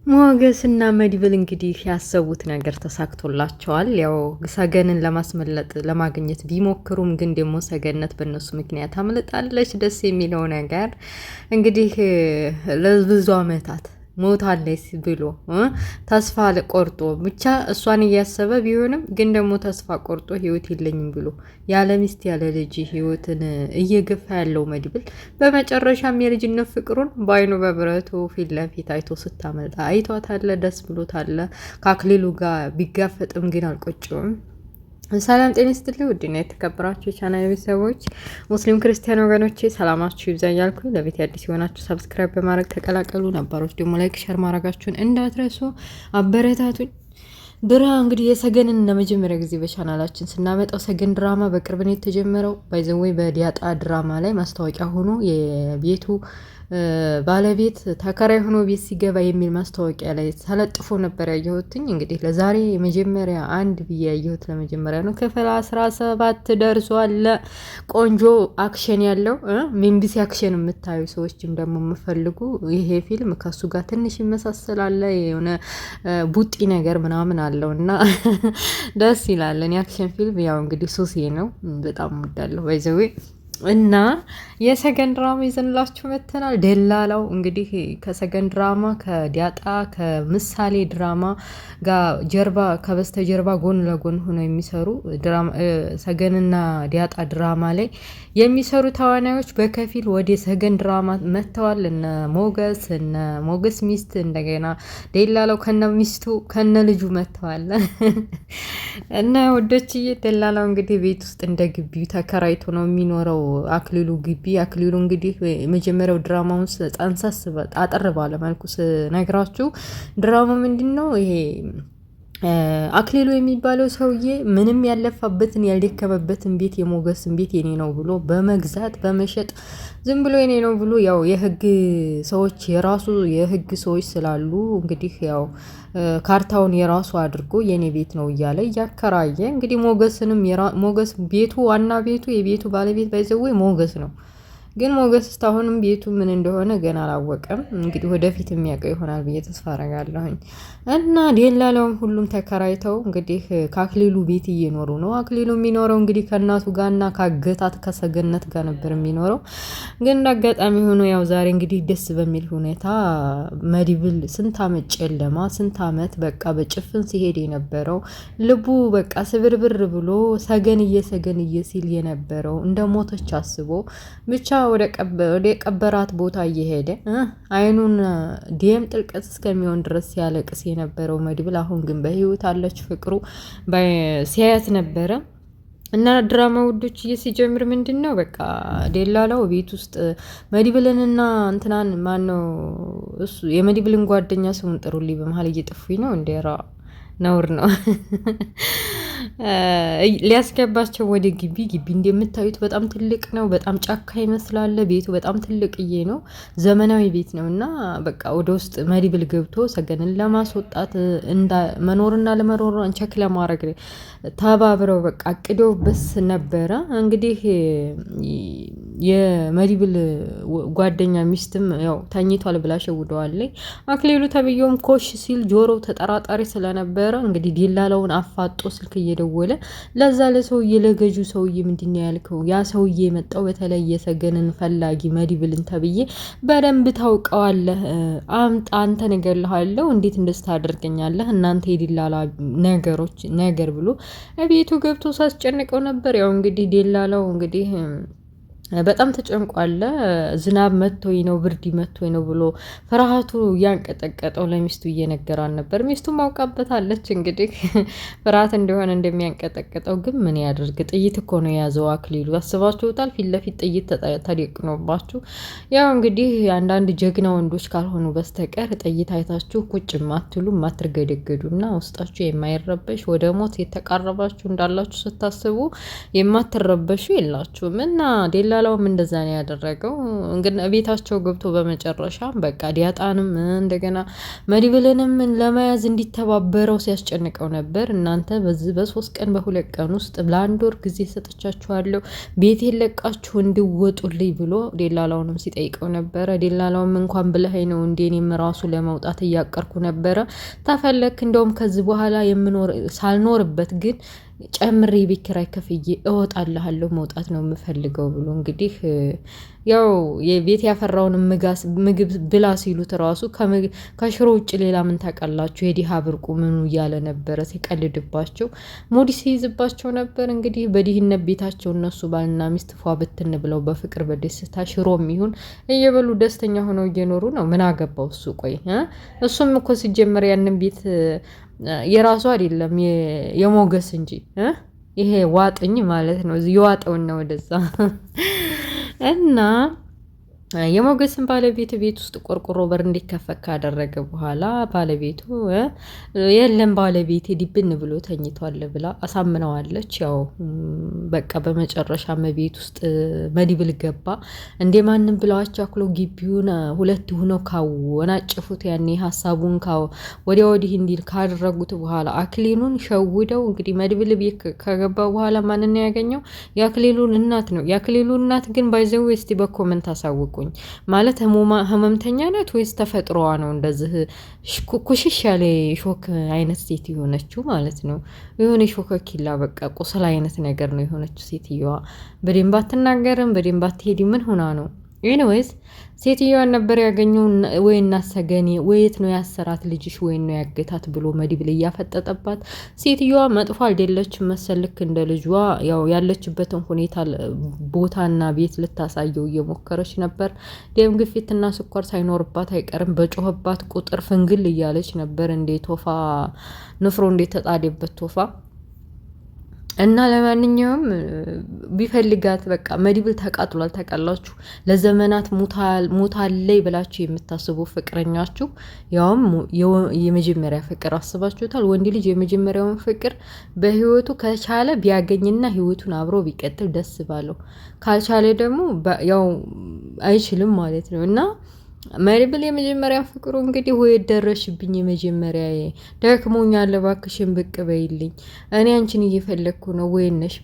ሞገስና መድብል እንግዲህ ያሰቡት ነገር ተሳክቶላቸዋል። ያው ሰገንን ለማስመለጥ ለማግኘት ቢሞክሩም ግን ደግሞ ሰገነት በእነሱ ምክንያት አምልጣለች። ደስ የሚለው ነገር እንግዲህ ለብዙ ዓመታት ሞታለች ብሎ ተስፋ ቆርጦ ብቻ እሷን እያሰበ ቢሆንም ግን ደግሞ ተስፋ ቆርጦ ህይወት የለኝም ብሎ ያለ ሚስት ያለ ልጅ ህይወትን እየገፋ ያለው መድብል በመጨረሻም የልጅነት ፍቅሩን በአይኑ በብረቱ ፊት ለፊት አይቶ ስታመጣ አይቷታል። ደስ ብሎታል። ከአክሊሉ ጋር ቢጋፈጥም ግን አልቆጨውም። ሰላም ጤና ይስጥልኝ። ውድና የተከበራችሁ የቻናል ቤተሰቦች ሙስሊም ክርስቲያን ወገኖቼ ሰላማችሁ ይብዛ እያልኩኝ ለቤት አዲስ የሆናችሁ ሰብስክራይብ በማድረግ ተቀላቀሉ። ነባሮች ደግሞ ላይክ ሸር ማድረጋችሁን እንዳትረሱ፣ አበረታቱኝ። እንግዲህ የሰገንን ለመጀመሪያ ጊዜ በቻናላችን ስናመጣው ሰገን ድራማ በቅርብ ነው የተጀመረው። ባይዘወይ በዲያጣ ድራማ ላይ ማስታወቂያ ሆኖ የቤቱ ባለቤት ተከራይ ሆኖ ቤት ሲገባ የሚል ማስታወቂያ ላይ ተለጥፎ ነበር ያየሁትኝ። እንግዲህ ለዛሬ የመጀመሪያ አንድ ብዬ ያየሁት ለመጀመሪያ ነው። ክፍል 17 ደርሷል። ቆንጆ አክሽን ያለው ሚንቢሲ አክሽን የምታዩ ሰዎችም ደግሞ የምፈልጉ ይሄ ፊልም ከሱ ጋር ትንሽ ይመሳሰላል። የሆነ ቡጢ ነገር ምናምን አለው እና ደስ ይላል። እኔ አክሽን ፊልም ያው እንግዲህ ሱሴ ነው፣ በጣም ወዳለሁ ባይዘዌ እና የሰገን ድራማ ይዘንላችሁ መተናል። ደላላው እንግዲህ ከሰገን ድራማ ከዲያጣ ከምሳሌ ድራማ ጋር ጀርባ ከበስተጀርባ ጎን ለጎን ሆነው የሚሰሩ ሰገንና ዲያጣ ድራማ ላይ የሚሰሩ ተዋናዮች በከፊል ወደ ሰገን ድራማ መጥተዋል። እነ ሞገስ ሚስት እንደገና ደላላው ከነ ሚስቱ ከነ ልጁ መጥተዋል። እና ወዶችዬ ደላላው እንግዲህ ቤት ውስጥ እንደ ግቢው ተከራይቶ ነው የሚኖረው። አክሊሉ ግቢ አክሊሉ እንግዲህ የመጀመሪያው ድራማውን ጠንሰስ አጠር ባለ መልኩ ስነግራችሁ ድራማ ምንድን ነው ይሄ አክሊሉ የሚባለው ሰውዬ ምንም ያለፋበትን ያልደከመበትን ቤት የሞገስን ቤት የኔ ነው ብሎ በመግዛት በመሸጥ ዝም ብሎ የኔ ነው ብሎ ያው የህግ ሰዎች የራሱ የህግ ሰዎች ስላሉ እንግዲህ ያው ካርታውን የራሱ አድርጎ የኔ ቤት ነው እያለ እያከራየ እንግዲህ ሞገስንም ሞገስ ቤቱ ዋና ቤቱ የቤቱ ባለቤት ባይዘው ሞገስ ነው። ግን ሞገስ እስካሁንም ቤቱ ምን እንደሆነ ገና አላወቀም። እንግዲህ ወደፊት የሚያውቀው ይሆናል ብዬ ተስፋ አደርጋለሁኝ። እና ደላላውም ሁሉም ተከራይተው እንግዲህ ከአክሊሉ ቤት እየኖሩ ነው። አክሊሉ የሚኖረው እንግዲህ ከእናቱ ጋርና ካገታት ከሰገነት ጋር ነበር የሚኖረው። ግን እንዳጋጣሚ ሆኖ ያው ዛሬ እንግዲህ ደስ በሚል ሁኔታ መድብል ስንት ዓመት ጨለማ ስንት ዓመት በቃ በጭፍን ሲሄድ የነበረው ልቡ በቃ ስብርብር ብሎ ሰገንዬ ሲል የነበረው እንደ ሞተች አስቦ ብቻ ወደ ቀበራት ቦታ እየሄደ አይኑን ደም ጥልቀት እስከሚሆን ድረስ ሲያለቅስ የነበረው መድብል አሁን ግን በህይወት አለች። ፍቅሩ ሲያያት ነበረ። እና ድራማ ውዶች ሲጀምር ምንድን ነው በቃ ደላላው ቤት ውስጥ መድብልንና እንትናን ማነው እሱ የመድብልን ጓደኛ ስሙን ጥሩልኝ፣ በመሀል እየጠፉኝ ነው እንደራ ነውር ነው። ሊያስገባቸው ወደ ግቢ እንደምታዩት በጣም ትልቅ ነው። በጣም ጫካ ይመስላል። ቤቱ በጣም ትልቅዬ ነው። ዘመናዊ ቤት ነው እና በቃ ወደ ውስጥ መድብል ገብቶ ሰገንን ለማስወጣት መኖርና ለመኖሯን ቸክ ለማድረግ ተባብረው በቃ አቅደውበት ነበረ። እንግዲህ የመድብል ጓደኛ ሚስትም ያው ተኝቷል ብላ ሸውደዋለች። አክሊሉ ተብዬውም ኮሽ ሲል ጆሮው ተጠራጣሪ ስለነበረ እንግዲህ ደላላውን አፋጦ ስልክ እየደወለ ለዛ ለሰውዬ ለገጁ ሰውዬ ምንድን ነው ያልከው? ያ ሰውዬ የመጣው በተለይ የሰገንን ፈላጊ መድብልን ተብዬ በደንብ ታውቀዋለህ፣ አምጣ አንተ እነግርልሃለሁ፣ እንዴት እንደዚህ ታደርገኛለህ? እናንተ የደላላ ነገር ብሎ ቤቱ ገብቶ ሳስጨንቀው ነበር። ያው እንግዲህ ደላላው እንግዲህ በጣም ተጨንቋል። ዝናብ መጥቶኝ ነው ብርድ መጥቶኝ ነው ብሎ ፍርሃቱ እያንቀጠቀጠው ለሚስቱ እየነገራን ነበር። ሚስቱ ማውቃበታለች እንግዲህ ፍርሃት እንደሆነ እንደሚያንቀጠቀጠው። ግን ምን ያደርግ ጥይት እኮ ነው የያዘው አክሊሉ። አስባችሁታል? ፊት ለፊት ጥይት ተደቅኖባችሁ። ያው እንግዲህ አንዳንድ ጀግና ወንዶች ካልሆኑ በስተቀር ጥይት አይታችሁ ቁጭ ማትሉ ማትርገደገዱ እና ውስጣችሁ የማይረበሽ ወደ ሞት የተቃረባችሁ እንዳላችሁ ስታስቡ የማትረበሹ የላችሁም። እና ደላላውም እንደዛ ነው ያደረገው። እንግዲህ ቤታቸው ገብቶ በመጨረሻ በቃ ዲያጣንም እንደገና መድብልንም ለመያዝ እንዲተባበረው ሲያስጨንቀው ነበር። እናንተ በዚህ በ3 ቀን በ2 ቀን ውስጥ ለ1 ወር ጊዜ ሰጥቻችኋለሁ ቤቴን ለቃችሁ እንዲወጡልኝ ብሎ ደላላውንም ሲጠይቀው ነበረ። ደላላውም እንኳን ብለኸኝ ነው እንዴ እኔም ራሱ ለመውጣት እያቀርኩ ነበረ ተፈለክ እንደውም ከዚህ በኋላ ሳልኖርበት ግን ጨምሬ ቤት ኪራይ ከፍዬ እወጣልሃለሁ መውጣት ነው የምፈልገው ብሎ እንግዲህ ያው የቤት ያፈራውን ምግብ ብላ ሲሉት ራሱ ከሽሮ ውጭ ሌላ ምን ታውቃላችሁ የዲሃ ብርቁ ምኑ እያለ ነበረ ሲቀልድባቸው ሙዲ ሲይዝባቸው ነበር። እንግዲህ በዲህነት ቤታቸው እነሱ ባልና ሚስት ፏ ብትን ብለው በፍቅር በደስታ ሽሮም ይሁን እየበሉ ደስተኛ ሆነው እየኖሩ ነው። ምን አገባው እሱ? ቆይ እሱም እኮ ሲጀመር ያንን ቤት የራሱ አይደለም የሞገስ እንጂ ይሄ ዋጥኝ ማለት ነው የዋጠውና ወደዛ እና የሞገስን ባለቤት ቤት ውስጥ ቆርቆሮ በር እንዲከፈት ካደረገ በኋላ ባለቤቱ የለም ባለቤቴ ዲብን ብሎ ተኝቷል ብላ አሳምነዋለች። ያው በቃ በመጨረሻ ቤት ውስጥ መድብል ገባ። እንደማንም ብለው አቻክሎ ግቢውን ሁለት ሆነው ካወናጨፉት ያኔ ሀሳቡን ወዲያ ወዲህ እንዲል ካደረጉት በኋላ አክሊሉን ሸውደው እንግዲህ መድብል ቤት ከገባ በኋላ ማንን ያገኘው? የአክሊሉን እናት ነው። የአክሊሉን እናት ግን ባይዘው እስቲ በኮመንት አሳውቁ ማለት ህመምተኛ ናት ወይስ ተፈጥሮዋ ነው እንደዚህ ኩሽሽ ያለ ሾክ አይነት ሴት የሆነችው ማለት ነው? የሆነ ሾከኪላ በቃ ቁስል አይነት ነገር ነው የሆነችው ሴትየዋ። በደንብ አትናገርም፣ በደንብ አትሄድ። ምን ሆና ነው? ኤኒዌይስ ሴትዮዋን ነበር ያገኘው ወይ እናሰገኔ ወይት ነው ያሰራት ልጅሽ ወይ ነው ያገታት ብሎ መድብል እያፈጠጠባት። ሴትዮዋ መጥፎ አይደለችም መሰል ልክ እንደ ልጇ ያው ያለችበትን ሁኔታ ቦታና ቤት ልታሳየው እየሞከረች ነበር። ደም ግፊትና ስኳር ሳይኖርባት አይቀርም በጮህባት ቁጥር ፍንግል እያለች ነበር። እንደ ቶፋ ንፍሮ እንደ ተጣደበት ቶፋ እና ለማንኛውም ቢፈልጋት በቃ መድብል ተቃጥሏል። ታውቃላችሁ ለዘመናት ሞታለይ ብላችሁ የምታስቡ ፍቅረኛችሁ ያውም የመጀመሪያ ፍቅር አስባችሁታል? ወንድ ልጅ የመጀመሪያውን ፍቅር በህይወቱ ከቻለ ቢያገኝና ህይወቱን አብሮ ቢቀጥል ደስ ባለው፣ ካልቻለ ደግሞ ያው አይችልም ማለት ነው። እና መድብል የመጀመሪያ ፍቅሩ እንግዲህ ወይ ደረሽብኝ የመጀመሪያ ደክሞኛል እባክሽን ብቅ በይልኝ እኔ አንቺን እየፈለግኩ ነው ወይነሽ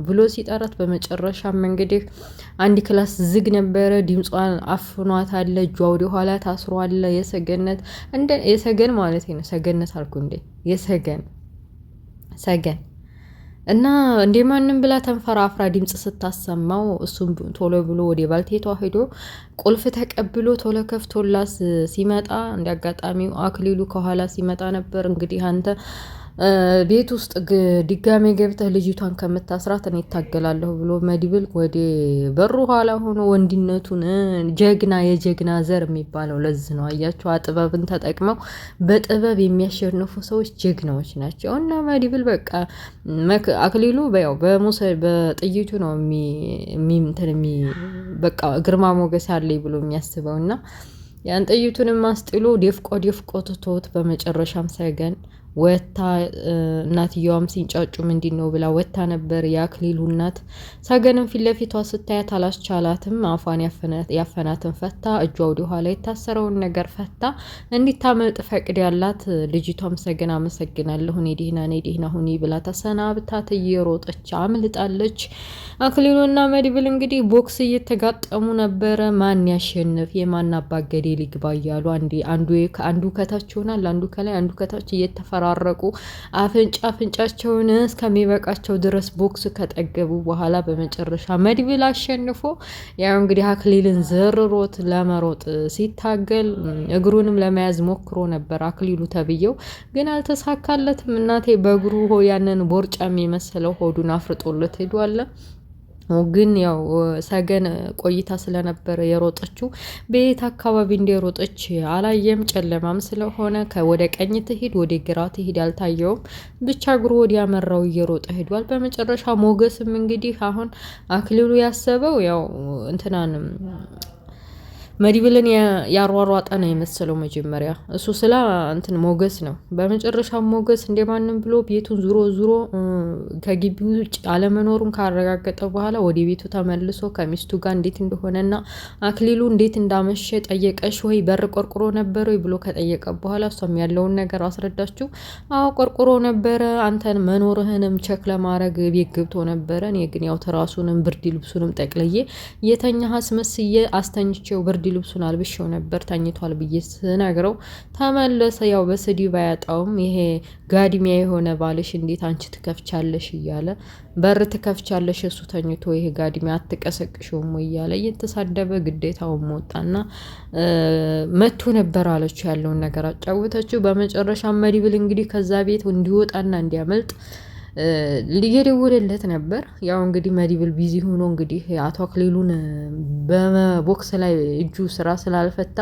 ብሎ ሲጠራት በመጨረሻም እንግዲህ አንድ ክላስ ዝግ ነበረ። ድምጿን አፍኗት አለ። እጇ ወደ ኋላ ታስሯል። የሰገን ማለት ነው። ሰገነት አልኩ እንዴ? ሰገን እና እንደማንም ብላ ተንፈራፍራ ድምጽ ስታሰማው እሱም ቶሎ ብሎ ወደ ባልቴቷ ሄዶ ቁልፍ ተቀብሎ ቶሎ ከፍቶላስ ሲመጣ እንዲያጋጣሚው አክሊሉ ከኋላ ሲመጣ ነበር። እንግዲህ አንተ ቤት ውስጥ ድጋሜ ገብተህ ልጅቷን ከምታስራት እኔ እታገላለሁ ብሎ መድብል ወደ በሩ ኋላ ሆኖ ወንድነቱን የጀግና ዘር የሚባለው ለዚህ ነው። አያችሁ ጥበብን ተጠቅመው በጥበብ የሚያሸንፉ ሰዎች ጀግናዎች ናቸው። እና መድብል በቃ አክሊሉ በጥይቱ ነው በቃ ግርማ ሞገስ አለኝ ብሎ የሚያስበው እና ያን ጥይቱንም አስጥሎ ደፍቆ ትቶት በመጨረሻም ሰገን ወታ እናትየዋም ሲንጫጩ ምንድን ነው ብላ ወታ ነበር። የአክሊሉ እናት ሰገንም ፊት ለፊቷ ስታያት አላስቻላትም። አፏን ያፈናትን ፈታ፣ እጇ ወደ ኋላ የታሰረውን ነገር ፈታ እንዲታመልጥ ፈቅድ ያላት። ልጅቷም ሰገን አመሰግናለሁ እኔ ደህና ሁኒ ብላ ተሰናብታት እየሮጠች አምልጣለች። አክሊሉና መድብል እንግዲህ ቦክስ እየተጋጠሙ ነበረ። ማን ያሸንፍ የማን አባገዴ ሊግባ እያሉ አንዱ ከታች ይሆናል፣ አንዱ ከላይ፣ አንዱ ከታች እየተፈራረቁ አፍንጫቸውን እስከሚበቃቸው ድረስ ቦክስ ከጠገቡ በኋላ በመጨረሻ መድብል አሸንፎ ያው እንግዲህ አክሊልን ዘርሮት ለመሮጥ ሲታገል እግሩንም ለመያዝ ሞክሮ ነበር። አክሊሉ ተብየው ግን አልተሳካለትም። እናቴ በእግሩ ያንን ቦርጫም የመሰለው ሆዱን አፍርጦለት ሄዷል። ግን ያው ሰገን ቆይታ ስለነበረ የሮጠችው በየት አካባቢ እንደሮጠች አላየም። ጨለማም ስለሆነ ወደ ቀኝ ትሄድ ወደ ግራ ትሄድ አልታየውም። ብቻ እግሩ ወዲያ መራው እየሮጠ ሄዷል። በመጨረሻ ሞገስም እንግዲህ አሁን አክሊሉ ያሰበው ያው እንትናንም መድብልን ያሯሯጠ ነው የመሰለው መጀመሪያ እሱ ስላ እንትን ሞገስ ነው። በመጨረሻ ሞገስ እንደማንም ብሎ ቤቱን ዙሮ ከግቢው ውጭ አለመኖሩን ካረጋገጠ በኋላ ወደ ቤቱ ተመልሶ ከሚስቱ ጋር እንዴት እንደሆነና አክሊሉ እንዴት እንዳመሸ ጠየቀሽ ወይ በር ቆርቁሮ ነበር ወይ ብሎ ከጠየቀ በኋላ እሷም ያለውን ነገር አስረዳችው። አዎ ቆርቁሮ ነበረ፣ አንተን መኖርህንም ቸክ ለማድረግ ቤት ገብቶ ነበረ። እኔ ግን ያው ትራሱንም ብርድ ልብሱንም ጠቅልዬ የተኛ አስመስዬ አስተኝቼው ብርድ ልብሱን አልብሼው ነበር ተኝቷል ብዬ ስነግረው ተመለሰ። ያው በስድብ ባያጣውም ይሄ ጋድሚያ የሆነ ባልሽ እንዴት አንቺ ትከፍቻለሽ እያለ በር ትከፍቻለሽ እሱ ተኝቶ ይሄ ጋድሚያ አትቀሰቅሽውም እያለ እየተሳደበ ግዴታውን ወጣና መቶ ነበር አለችው። ያለውን ነገር አጫወተችው። በመጨረሻ መድብል እንግዲህ ከዛ ቤት እንዲወጣና እንዲያመልጥ ሊደውልለት ነበር። ያው እንግዲህ መድብል ቢዚ ሆኖ እንግዲህ አቶ አክሊሉን በቦክስ ላይ እጁ ስራ ስላልፈታ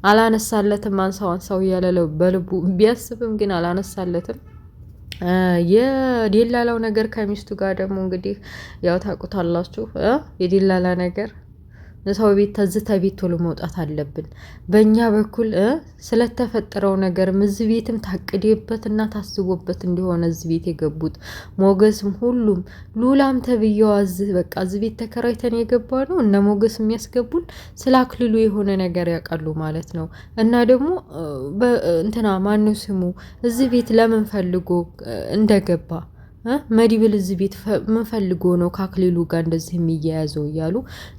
አላነሳለትም። አንሳው እያለ በልቡ ቢያስብም ግን አላነሳለትም። የዴላላው ነገር ከሚስቱ ጋር ደግሞ እንግዲህ ያው ታውቁታላችሁ። የዴላላ ነገር ሰው ቤት ተዝተ ቤት ቶሎ መውጣት አለብን። በእኛ በኩል ስለተፈጠረው ነገር እዚህ ቤትም ታቅዴበትና ታስቦበት እንዲሆነ እዚህ ቤት የገቡት ሞገስም ሁሉም ሉላም ተብዬዋ በቃ እዚህ ቤት ተከራይተን የገባ ነው። እነ ሞገስ የሚያስገቡን ስለ አክሊሉ የሆነ ነገር ያውቃሉ ማለት ነው። እና ደግሞ እንትና ማነው ስሙ እዚህ ቤት ለምን ፈልጎ እንደገባ መድብል እዚህ ቤት ምን ፈልጎ ነው ከአክሊሉ ጋር እንደዚህ የሚያያዘው እያሉ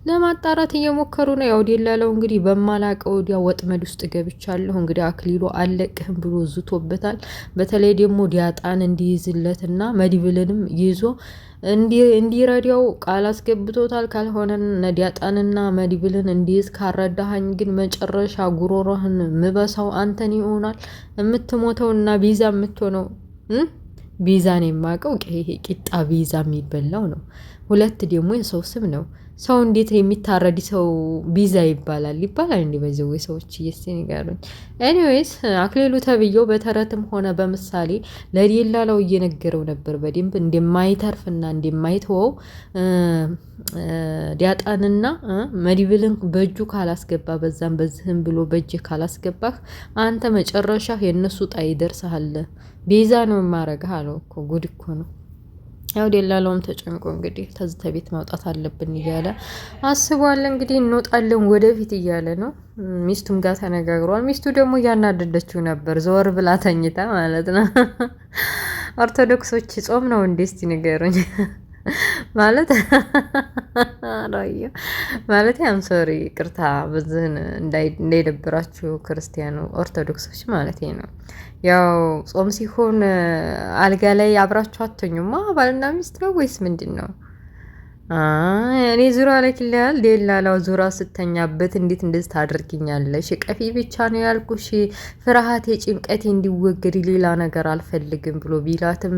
ለማጣራት እየሞከሩ ነው። ያው ዴላላው እንግዲህ በማላቀው ወዲያ ወጥመድ ውስጥ ገብቻለሁ እንግዲህ አክሊሉ አለቅህም ብሎ ዝቶበታል። በተለይ ደግሞ ዲያጣን እንዲይዝለትና መድብልንም ይዞ እንዲረዳው ቃል አስገብቶታል። ካልሆነ ዲያጣንና መድብልን እንዲይዝ ካረዳሃኝ ግን መጨረሻ ጉሮሮህን ምበሳው አንተን ይሆናል የምትሞተውና ቢዛ የምትሆነው ቢዛን የማውቀው ይሄ ቂጣ ቢዛ የሚበላው ነው። ሁለት ደግሞ የሰው ስም ነው። ሰው እንዴት የሚታረድ ሰው ቢዛ ይባላል እንዴ? በዚህ ሰዎች እየስኒጋሩኝ። ኤኒዌይስ አክሊሉ ተብዬው በተረትም ሆነ በምሳሌ ለዴላላው እየነገረው ነበር በደንብ እንደማይተርፍና እንደማይተወው ዲያጣንና መድብልን በእጁ ካላስገባ በዛም በዚህም ብሎ በእጅ ካላስገባህ አንተ መጨረሻ የእነሱ ጣይ ይደርሳል። ቤዛ ነው የማረግህ አለው እኮ። ጉድ እኮ ነው። ያው ዴላላውም ተጨንቆ እንግዲህ ተዝተ ቤት ማውጣት አለብን እያለ አስቧል። እንግዲህ እንወጣለን ወደፊት እያለ ነው። ሚስቱም ጋር ተነጋግሯል። ሚስቱ ደግሞ እያናደደችው ነበር፣ ዘወር ብላ ተኝታ ማለት ነው። ኦርቶዶክሶች ጾም ነው እንዴ? እስቲ ንገሩኝ። ማለት አም ሶሪ ቅርታ በዝህን እንዳይደብራችሁ ክርስቲያኑ ኦርቶዶክሶች ማለት ነው። ያው ጾም ሲሆን አልጋ ላይ አብራችሁ አተኙማ ባልና ሚስት ነው ወይስ ምንድን ነው? እኔ ዙራ ላይ ክልል ዴላላው ዙራ ስተኛበት እንዴት እንደዚህ ታደርጊኛለሽ? ቀፊ ብቻ ነው ያልኩሽ፣ ፍርሃቴ ጭንቀቴ እንዲወገድ ሌላ ነገር አልፈልግም ብሎ ቢላትም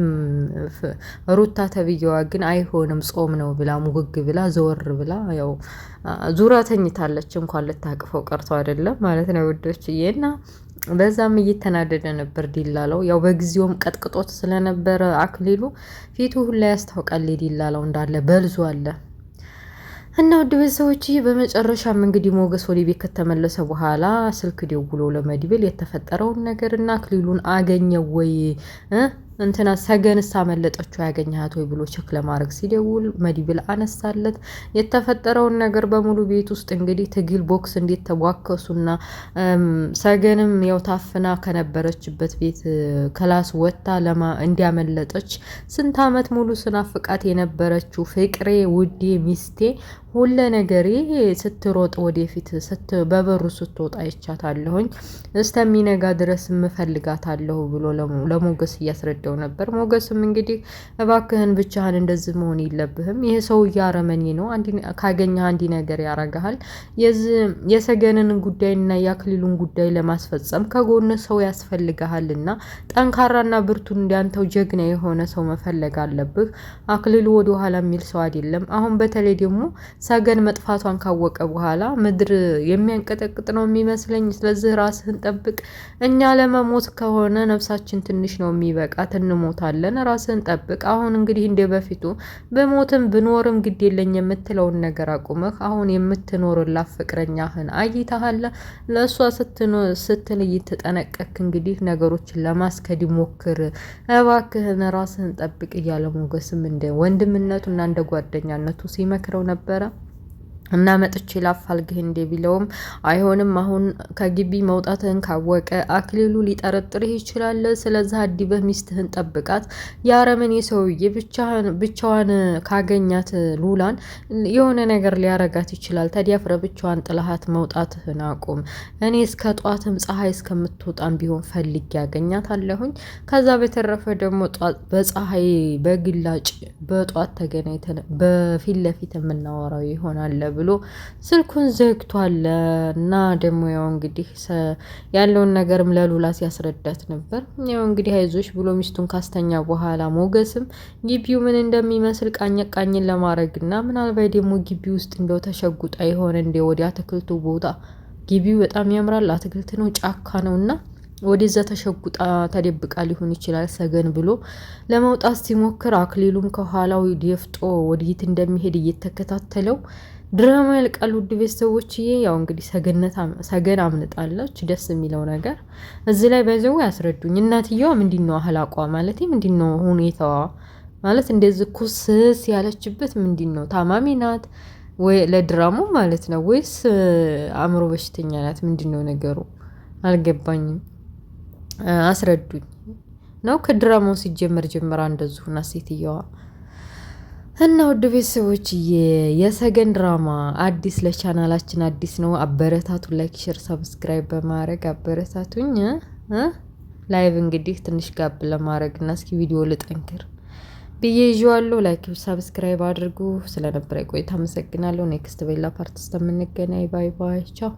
ሩታ ተብዬዋ ግን አይሆንም ጾም ነው ብላ ሙግግ ብላ ዘወር ብላ ያው ዙራ ተኝታለች። እንኳን ልታቅፈው ቀርቶ አይደለም ማለት ነው ውዶችዬና በዛም እየተናደደ ነበር ዴላላው። ያው በጊዜውም ቀጥቅጦት ስለነበረ አክሊሉ ፊቱ ሁላ ያስታውቃል። ዴላላው እንዳለ በልዞ አለ እና ውድ ቤተሰቦች በመጨረሻም እንግዲህ ሞገስ ወደ ቤት ከተመለሰ በኋላ ስልክ ደውሎ ለመድብል የተፈጠረውን ነገርና አክሊሉን አገኘው ወይ እንትና ሰገንስ አመለጠችው ያገኛት ወይ ብሎ ቼክ ለማድረግ ሲደውል መድብል አነሳለት። የተፈጠረውን ነገር በሙሉ ቤት ውስጥ እንግዲህ ትግል ቦክስ እንዴት ተቧከሱና ሰገንም ያው ታፍና ከነበረችበት ቤት ክላስ ወጣ እንዲያመለጠች ስንት አመት ሙሉ ስናፍቃት የነበረችው ፍቅሬ ውዴ ሚስቴ ሁለ ነገሬ ስትሮጥ ወደፊት በበሩ ስትወጣ ይቻታለሁኝ እስተሚነጋ ድረስ ምፈልጋታለሁ ብሎ ለሞገስ እያስረዳው ነበር። ሞገስም እንግዲህ እባክህን ብቻህን እንደዚህ መሆን የለብህም፣ ይሄ ሰው ያረመኒ ነው፣ ካገኘህ አንዲ ነገር ያረጋሃል። የሰገንን ጉዳይና የአክሊሉን ጉዳይ ለማስፈጸም ከጎን ሰው ያስፈልግሃልና ጠንካራና ብርቱን እንዳንተው ጀግና የሆነ ሰው መፈለግ አለብህ። አክሊሉ ወደ ኋላ የሚል ሰው አይደለም። አሁን በተለይ ደግሞ ሰገን መጥፋቷን ካወቀ በኋላ ምድር የሚያንቀጠቅጥ ነው የሚመስለኝ። ስለዚህ ራስህን ጠብቅ። እኛ ለመሞት ከሆነ ነፍሳችን ትንሽ ነው የሚበቃት፣ እንሞታለን። ራስህን ጠብቅ። አሁን እንግዲህ እንደ በፊቱ በሞትም ብኖርም ግድ የለኝ የምትለውን ነገር አቁመህ አሁን የምትኖርላት ፍቅረኛህን አይተሃል። ለእሷ ስትል እየተጠነቀክ እንግዲህ ነገሮችን ለማስከድ ሞክር። እባክህን ራስህን ጠብቅ እያለ ሞገስም እንደ ወንድምነቱ እና እንደ ጓደኛነቱ ሲመክረው ነበረ። እና መጥቼ ላፋልግህ እንዴ ቢለውም አይሆንም፣ አሁን ከግቢ መውጣትህን ካወቀ አክሊሉ ሊጠረጥርህ ይችላል። ስለዚህ አዲበህ ሚስትህን ጠብቃት። የአረመኔ ሰውዬ ብቻዋን ካገኛት ሉላን የሆነ ነገር ሊያረጋት ይችላል። ተዲያፍረ ብቻዋን ጥላሃት መውጣትህን አቁም። እኔ እስከ ጧትም ፀሐይ እስከምትወጣም ቢሆን ፈልግ ያገኛት አለሁኝ። ከዛ በተረፈ ደግሞ በፀሐይ በግላጭ በጧት ተገናኝተን በፊት ለፊት የምናወራው ይሆናል ብሎ ስልኩን ዘግቷል። እና ደግሞ ያው እንግዲህ ያለውን ነገርም ለሉላ ሲያስረዳት ነበር። ያው እንግዲህ አይዞሽ ብሎ ሚስቱን ካስተኛ በኋላ ሞገስም ግቢው ምን እንደሚመስል ቃኝን ለማድረግ እና ምናልባት ደግሞ ግቢ ውስጥ እንደው ተሸጉጣ የሆነ እንደ ወዲያ አትክልቱ ቦታ ግቢው በጣም ያምራል፣ አትክልት ነው፣ ጫካ ነው እና ወደዛ ተሸጉጣ ተደብቃ ሊሆን ይችላል ሰገን ብሎ ለመውጣት ሲሞክር አክሊሉም ከኋላው ደፍጦ ወዴት እንደሚሄድ እየተከታተለው ድራማ ያልቃል። ውድ ቤተሰቦችዬ ያው እንግዲህ ሰገን አምልጣለች። ደስ የሚለው ነገር እዚህ ላይ በዘው ያስረዱኝ። እናትየዋ ምንድነው አህላቋ ማለት ምንድነው ሁኔታዋ ማለት እንደዚህ ኩስስ ያለችበት ምንድነው? ታማሚ ናት ወይ ለድራማው ማለት ነው ወይስ አእምሮ በሽተኛ ናት? ምንድነው ነገሩ አልገባኝም። አስረዱኝ ነው ከድራማው ሲጀመር ጀምራ እንደዚሁና ሴትየዋ እና ውድ ቤተሰቦች የሰገን ድራማ አዲስ ለቻናላችን አዲስ ነው። አበረታቱ። ላይክ፣ ሼር፣ ሰብስክራይብ በማድረግ አበረታቱኝ። ላይቭ እንግዲህ ትንሽ ጋብ ለማድረግ እና እስኪ ቪዲዮ ልጠንክር ብዬ ይዤዋለሁ። ላይክ፣ ሰብስክራይብ አድርጉ። ስለነበረ ቆይታ አመሰግናለሁ። ኔክስት ቤላ ፓርት እስከምንገናኝ ባይ ባይ፣ ቻው።